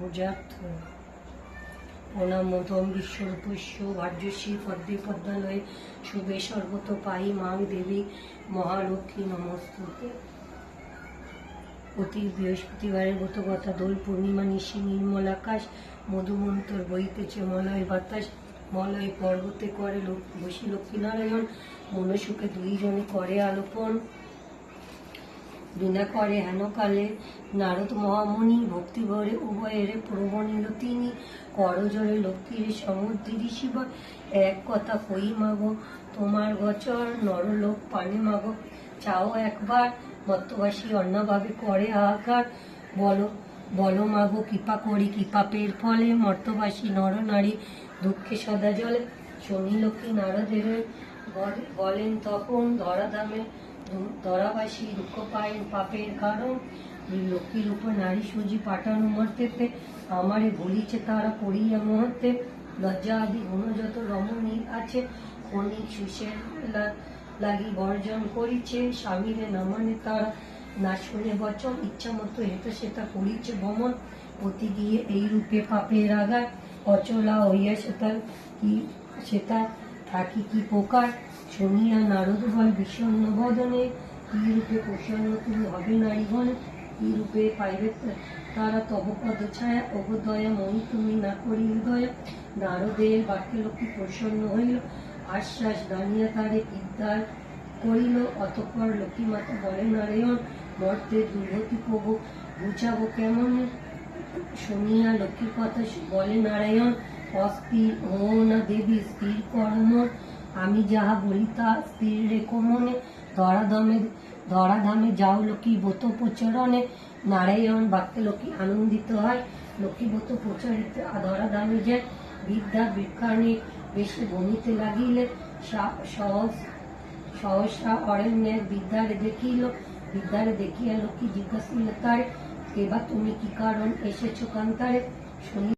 পূজার্থ প্রণামতম বিশ্বরূপস্য ভার্যশ্রী পদ্মে পদ্মালয়ে শুভে সর্বত পাহি মাং দেবী মহালক্ষ্মী নমস্তুতে। অতি বৃহস্পতিবারের মতো কথা, দোল পূর্ণিমা নিশি, নির্মল আকাশ, মধুমন্তর বহিতেছে মলয় বাতাস। মলয় পর্বতে করে বসি লক্ষ্মীনারায়ণ, মনসুখে দুইজনে করে আলোপন। বিনা করে হেনকালে নারদ মহামুনি, ভক্তি ভরে উভয়ের প্রবণিল তিনি। করজরে লক্ষ্মীর সমুদ্রী শিব, এক কথা কই মাগো তোমার গচর, নরলোক পানে মাগো চাও একবার। মত্তবাসী অন্নভাবে করে হাহাকার, বলো বলো মাগো কৃপা করি কি পাপের ফলে। মর্তবাসী নর নারী দুঃখে সদা জলে, শনি লক্ষ্মী নারদের বলেন তখন ধরাবাসী দুঃখ পায় পাপের কারণ। লক্ষ্মীর উপর নারী সুজি পাঠানো মর্তেতে, আমারে ভুলিছে তারা পড়িয়া মুহূর্তে। লজ্জা আদি গুণ যত রমণীর আছে, ক্ষণিক সুষের লাগি বর্জন করিছে। স্বামীরে না মানে তারা, না শুনে বচন, ইচ্ছা মতো হেতা সেতা করিছে ভ্রমণ। অতি গিয়ে এই রূপে পাপের আঘাত, অচলা হইয়া সেটা থাকি কি প্রকার। শুনিয়া নারদ বল বিষণ্ণ বদনে, কি রূপে প্রসন্ন তুমি হবে নারীগণে। কি রূপে পাইবে তারা তব পদ ছায়া, ওগো দয়া মনি তুমি না করিল দয়া। নারদের বাক্যে লক্ষ্মী প্রসন্ন হইল, আশ্বাস দানিয়া তারে বিদ্যার করিল। অতঃপর লক্ষ্মী মাতা বলে নারায়ণ, মর্তের দুর্গতি প্রভু বুঝাবো কেমন। শুনিয়া লক্ষ্মীর কথা বলে নারায়ণ, অস্থির ও না দেবী স্থির কর্ম, আমি যাহা বলি তা স্থির রেখো মনে। ধরাধামে যাও লক্ষ্মী ব্রত প্রচরণে। নারায়ণ বাক্যে লক্ষ্মী আনন্দিত হয়, লক্ষ্মী ব্রত প্রচারিতে ধরাধামে যায়। বিদ্যা বিজ্ঞানে বেশি ভূমিতে লাগিলে, সহসা অরণ্যের বিদ্যারে দেখিয়া লক্ষ্মী জিজ্ঞাসিল তারে, এবার তুমি কি কারণ এসেছো কান্তারে। শুনি